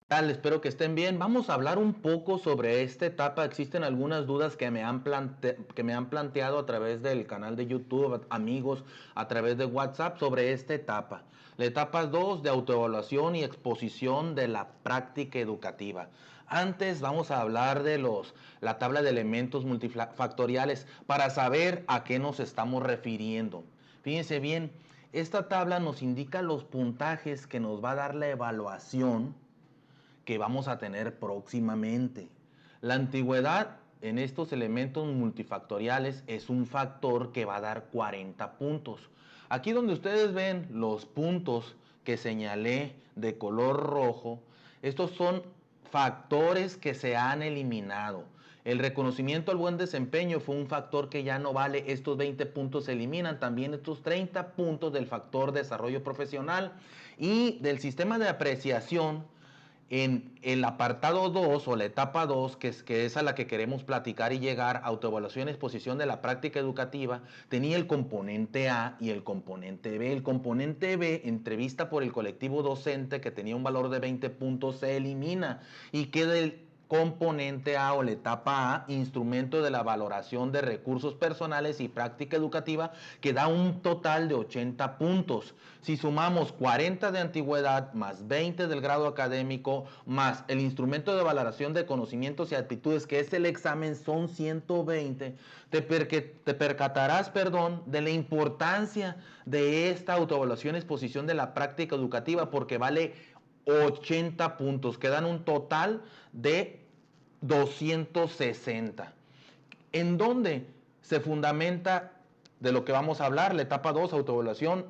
Tal, espero que estén bien. Vamos a hablar un poco sobre esta etapa. Existen algunas dudas que que me han planteado a través del canal de YouTube, amigos, a través de WhatsApp sobre esta etapa. La etapa 2 de autoevaluación y exposición de la práctica educativa. Antes vamos a hablar de la tabla de elementos multifactoriales para saber a qué nos estamos refiriendo. Fíjense bien, esta tabla nos indica los puntajes que nos va a dar la evaluación que vamos a tener próximamente. La antigüedad en estos elementos multifactoriales es un factor que va a dar 40 puntos. Aquí donde ustedes ven los puntos que señalé de color rojo, estos son factores que se han eliminado. El reconocimiento al buen desempeño fue un factor que ya no vale, estos 20 puntos se eliminan, también estos 30 puntos del factor desarrollo profesional y del sistema de apreciación. En el apartado 2 o la etapa 2, que es a la que queremos platicar y llegar, autoevaluación y exposición de la práctica educativa, tenía el componente A y el componente B. El componente B, entrevista por el colectivo docente, que tenía un valor de 20 puntos, se elimina y queda el componente A o la etapa A, instrumento de la valoración de recursos personales y práctica educativa, que da un total de 80 puntos. Si sumamos 40 de antigüedad más 20 del grado académico más el instrumento de valoración de conocimientos y actitudes, que es el examen, son 120, te percatarás, de la importancia de esta autoevaluación y exposición de la práctica educativa, porque vale 80 puntos, quedan un total de 260. ¿En dónde se fundamenta de lo que vamos a hablar, la etapa 2, autoevaluación?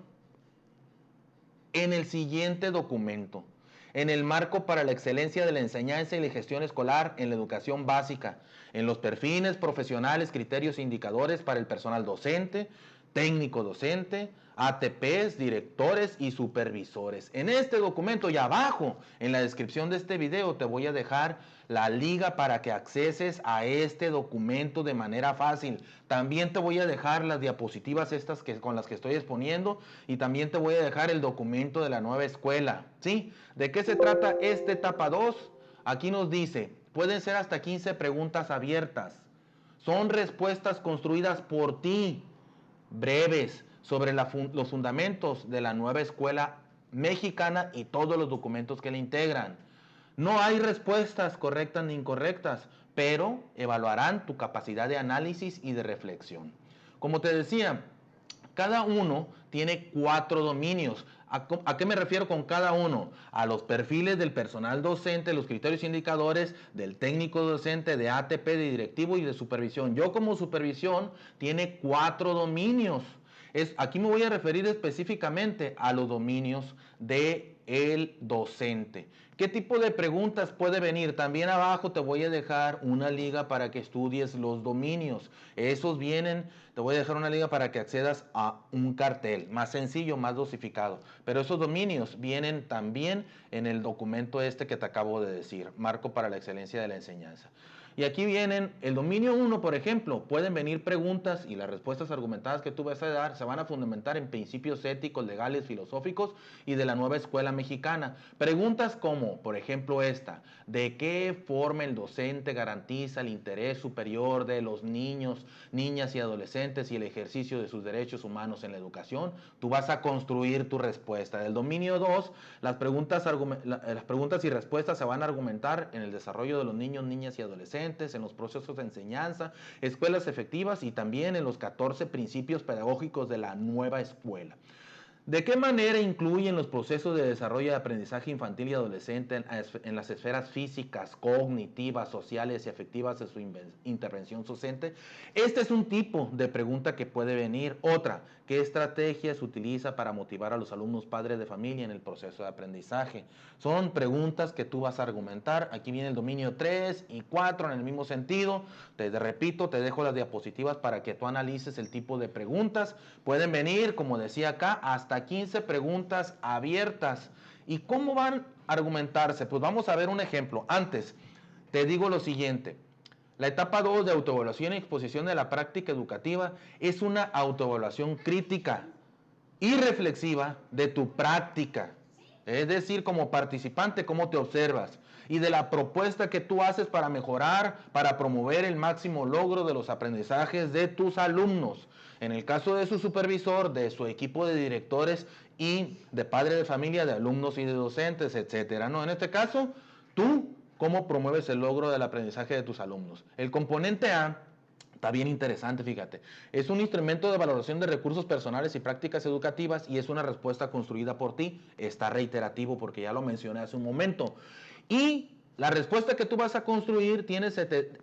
En el siguiente documento: en el marco para la excelencia de la enseñanza y la gestión escolar en la educación básica, en los perfiles profesionales, criterios e indicadores para el personal docente, técnico docente, ATPs, directores y supervisores. En este documento y abajo, en la descripción de este video, te voy a dejar la liga para que acceses a este documento de manera fácil. También te voy a dejar las diapositivas estas con las que estoy exponiendo, y también te voy a dejar el documento de la nueva escuela. ¿Sí? ¿De qué se trata esta etapa 2? Aquí nos dice, pueden ser hasta 15 preguntas abiertas. Son respuestas construidas por ti, breves, sobre los fundamentos de la nueva escuela mexicana y todos los documentos que la integran. No hay respuestas correctas ni incorrectas, pero evaluarán tu capacidad de análisis y de reflexión. Como te decía, cada uno tiene 4 dominios. ¿A qué me refiero con cada uno? A los perfiles del personal docente, los criterios indicadores del técnico docente, de ATP, de directivo y de supervisión. Yo como supervisión tiene 4 dominios. Aquí me voy a referir específicamente a los dominios del docente. ¿Qué tipo de preguntas puede venir? También abajo te voy a dejar una liga para que estudies los dominios. Esos vienen, te voy a dejar una liga para que accedas a un cartel más sencillo, más dosificado. Pero esos dominios vienen también en el documento este que te acabo de decir, Marco para la Excelencia de la Enseñanza. Y aquí vienen el dominio 1, por ejemplo, pueden venir preguntas y las respuestas argumentadas que tú vas a dar se van a fundamentar en principios éticos, legales, filosóficos y de la nueva escuela mexicana. Preguntas como, por ejemplo, esta: ¿de qué forma el docente garantiza el interés superior de los niños, niñas y adolescentes y el ejercicio de sus derechos humanos en la educación? Tú vas a construir tu respuesta. Del dominio 2, las preguntas y respuestas se van a argumentar en el desarrollo de los niños, niñas y adolescentes, en los procesos de enseñanza, escuelas efectivas y también en los 14 principios pedagógicos de la nueva escuela. ¿De qué manera influyen los procesos de desarrollo de aprendizaje infantil y adolescente en las esferas físicas, cognitivas, sociales y afectivas de su intervención docente? Este es un tipo de pregunta que puede venir. Otra: ¿qué estrategia se utiliza para motivar a los alumnos padres de familia en el proceso de aprendizaje? Son preguntas que tú vas a argumentar. Aquí viene el dominio 3 y 4 en el mismo sentido. Te repito, te dejo las diapositivas para que tú analices el tipo de preguntas. Pueden venir, como decía acá, hasta 15 preguntas abiertas. ¿Y cómo van a argumentarse? Pues vamos a ver un ejemplo. Antes, te digo lo siguiente: La etapa 2 de autoevaluación y exposición de la práctica educativa es una autoevaluación crítica y reflexiva de tu práctica. Es decir, como participante, cómo te observas y de la propuesta que tú haces para mejorar, para promover el máximo logro de los aprendizajes de tus alumnos. En el caso de su supervisor, de su equipo de directores y de padres de familia, de alumnos y de docentes, etcétera. No, en este caso, tú, ¿cómo promueves el logro del aprendizaje de tus alumnos? El componente A está bien interesante, fíjate. Es un instrumento de valoración de recursos personales y prácticas educativas y es una respuesta construida por ti. Está reiterativo porque ya lo mencioné hace un momento. Y la respuesta que tú vas a construir tiene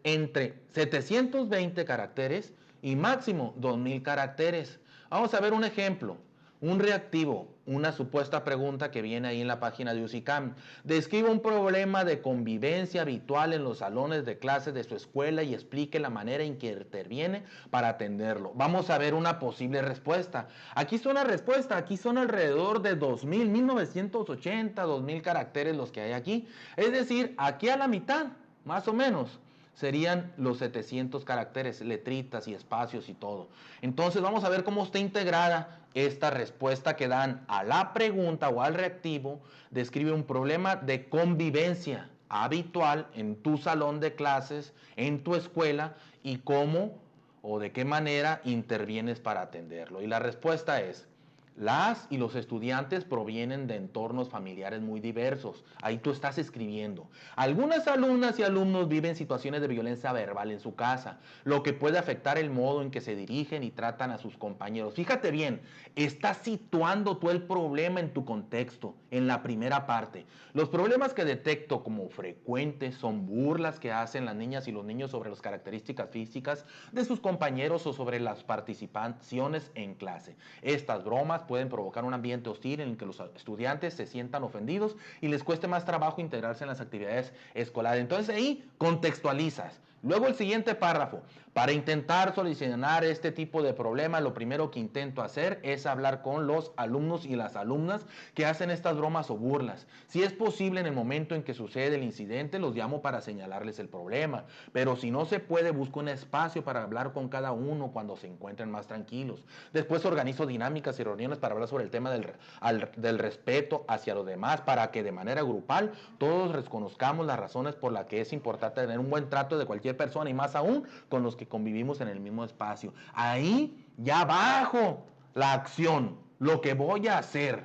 entre 720 caracteres y máximo 2000 caracteres. Vamos a ver un ejemplo. Un reactivo, una supuesta pregunta que viene ahí en la página de UCICAM. Describe un problema de convivencia habitual en los salones de clases de su escuela y explique la manera en que interviene para atenderlo. Vamos a ver una posible respuesta. Aquí son las respuestas, aquí son alrededor de 2000, 1980, 2000 caracteres los que hay aquí. Es decir, aquí a la mitad, más o menos, serían los 700 caracteres, letritas y espacios y todo. Entonces vamos a ver cómo está integrada esta respuesta que dan a la pregunta o al reactivo. Describe un problema de convivencia habitual en tu salón de clases, en tu escuela, y cómo o de qué manera intervienes para atenderlo. Y la respuesta es: las y los estudiantes provienen de entornos familiares muy diversos. Ahí tú estás escribiendo. Algunas alumnas y alumnos viven situaciones de violencia verbal en su casa, lo que puede afectar el modo en que se dirigen y tratan a sus compañeros. Fíjate bien, estás situando tú el problema en tu contexto, en la primera parte. Los problemas que detecto como frecuentes son burlas que hacen las niñas y los niños sobre las características físicas de sus compañeros o sobre las participaciones en clase. Estas bromas pueden provocar un ambiente hostil en el que los estudiantes se sientan ofendidos y les cueste más trabajo integrarse en las actividades escolares. Entonces ahí contextualizas. Luego el siguiente párrafo. Para intentar solucionar este tipo de problema, lo primero que intento hacer es hablar con los alumnos y las alumnas que hacen estas bromas o burlas. Si es posible, en el momento en que sucede el incidente, los llamo para señalarles el problema. Pero si no se puede, busco un espacio para hablar con cada uno cuando se encuentren más tranquilos. Después organizo dinámicas y reuniones para hablar sobre el tema del respeto hacia los demás, para que de manera grupal todos reconozcamos las razones por las que es importante tener un buen trato de cualquier persona y más aún con los que convivimos en el mismo espacio. Ahí ya bajo la acción, lo que voy a hacer.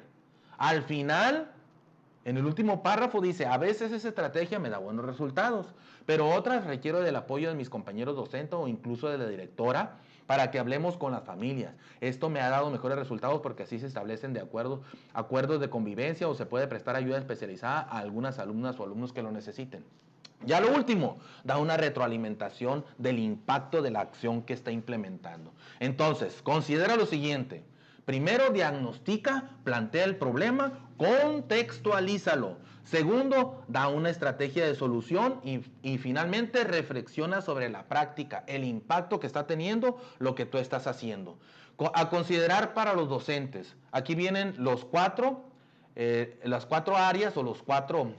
Al final, en el último párrafo dice: a veces esa estrategia me da buenos resultados, pero otras requiero del apoyo de mis compañeros docentes o incluso de la directora para que hablemos con las familias. Esto me ha dado mejores resultados porque así se establecen acuerdos de convivencia o se puede prestar ayuda especializada a algunas alumnas o alumnos que lo necesiten. Ya lo último, da una retroalimentación del impacto de la acción que está implementando. Entonces, considera lo siguiente. Primero, diagnostica, plantea el problema, contextualízalo. Segundo, da una estrategia de solución y finalmente reflexiona sobre la práctica, el impacto que está teniendo lo que tú estás haciendo. A considerar para los docentes. Aquí vienen las cuatro áreas o los cuatro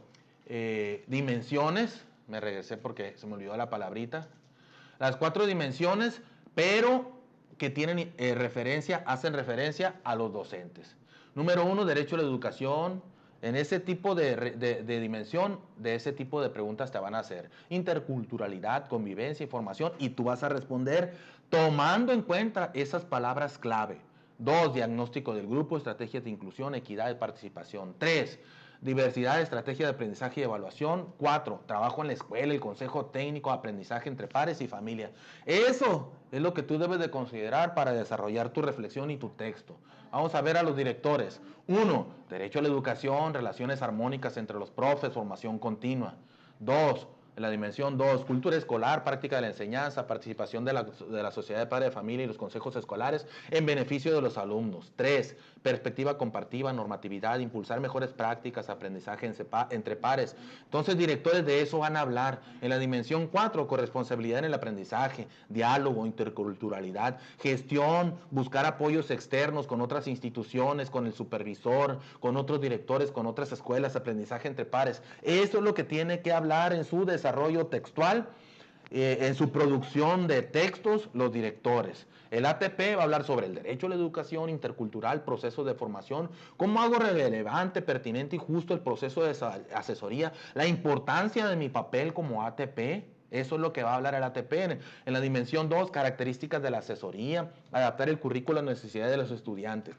dimensiones. Me regresé porque se me olvidó la palabrita. Las cuatro dimensiones, pero que tienen hacen referencia a los docentes. Número 1, derecho a la educación. En ese tipo de dimensión, de ese tipo de preguntas te van a hacer. Interculturalidad, convivencia, información, y tú vas a responder tomando en cuenta esas palabras clave. 2, diagnóstico del grupo, estrategias de inclusión, equidad y participación. 3, diversidad, estrategia de aprendizaje y evaluación. 4, trabajo en la escuela, el consejo técnico, aprendizaje entre pares y familia. Eso es lo que tú debes de considerar para desarrollar tu reflexión y tu texto. Vamos a ver a los directores. 1, derecho a la educación, relaciones armónicas entre los profes, formación continua. 2, en la dimensión 2, cultura escolar, práctica de la enseñanza, participación de la sociedad de padres de familia y los consejos escolares en beneficio de los alumnos. 3, perspectiva compartida, normatividad, impulsar mejores prácticas, aprendizaje entre pares. Entonces, directores de eso van a hablar. En la dimensión 4, corresponsabilidad en el aprendizaje, diálogo, interculturalidad, gestión, buscar apoyos externos con otras instituciones, con el supervisor, con otros directores, con otras escuelas, aprendizaje entre pares. Eso es lo que tiene que hablar en su desarrollo textual en su producción de textos, los directores. El ATP va a hablar sobre el derecho a la educación intercultural, procesos de formación, cómo hago relevante, pertinente y justo el proceso de asesoría, la importancia de mi papel como ATP. Eso es lo que va a hablar el ATP. En la dimensión 2, características de la asesoría, adaptar el currículo a las necesidades de los estudiantes.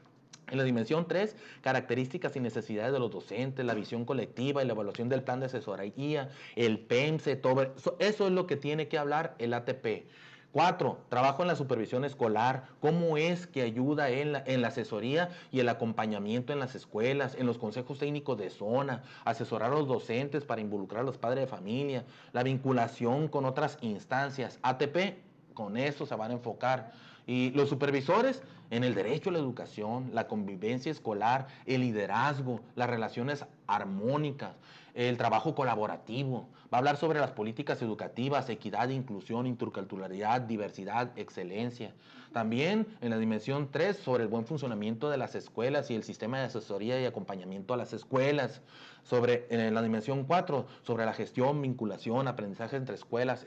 En la dimensión 3, características y necesidades de los docentes, la visión colectiva y la evaluación del plan de asesoría, el PEMSE, todo eso es lo que tiene que hablar el ATP. 4, trabajo en la supervisión escolar, cómo es que ayuda en la asesoría y el acompañamiento en las escuelas, en los consejos técnicos de zona, asesorar a los docentes para involucrar a los padres de familia, la vinculación con otras instancias. ATP, con eso se van a enfocar. Y los supervisores en el derecho a la educación, la convivencia escolar, el liderazgo, las relaciones armónicas, el trabajo colaborativo. Va a hablar sobre las políticas educativas, equidad, inclusión, interculturalidad, diversidad, excelencia. También en la dimensión 3 sobre el buen funcionamiento de las escuelas y el sistema de asesoría y acompañamiento a las escuelas. En la dimensión 4 sobre la gestión, vinculación, aprendizaje entre escuelas,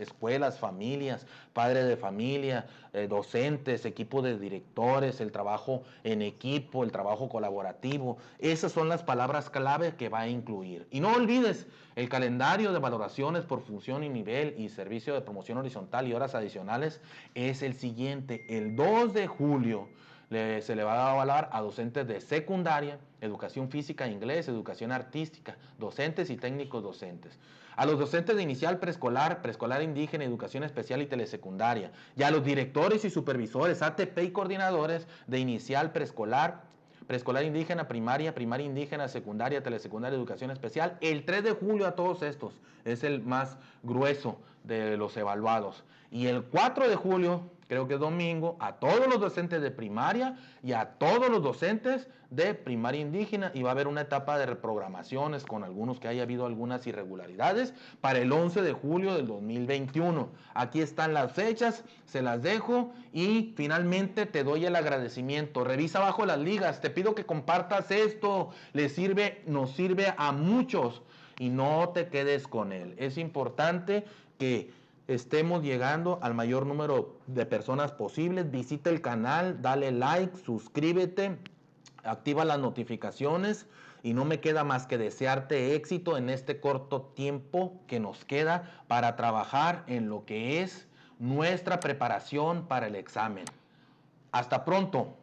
familias, padres de familia, docentes, equipo de directores, el trabajo en equipo, el trabajo colaborativo. Esas son las palabras clave que va a incluir. Y no olvides, el calendario de valoraciones por función y nivel y servicio de promoción horizontal y horas adicionales es el siguiente. El 2 de julio se le va a evaluar a docentes de secundaria, educación física, inglés, educación artística, docentes y técnicos docentes. A los docentes de inicial preescolar, preescolar indígena, educación especial y telesecundaria. Y a los directores y supervisores, ATP y coordinadores de inicial preescolar, preescolar indígena, primaria, primaria indígena, secundaria, telesecundaria, educación especial. El 3 de julio a todos estos. Es el más grueso de los evaluados. Y el 4 de julio, creo que es domingo, a todos los docentes de primaria y a todos los docentes de primaria indígena, y va a haber una etapa de reprogramaciones con algunos que haya habido algunas irregularidades para el 11 de julio del 2021. Aquí están las fechas, se las dejo y finalmente te doy el agradecimiento. Revisa abajo las ligas, te pido que compartas esto, nos sirve a muchos y no te quedes con él. Es importante que estemos llegando al mayor número de personas posibles. Visita el canal, dale like, suscríbete, activa las notificaciones y no me queda más que desearte éxito en este corto tiempo que nos queda para trabajar en lo que es nuestra preparación para el examen. Hasta pronto.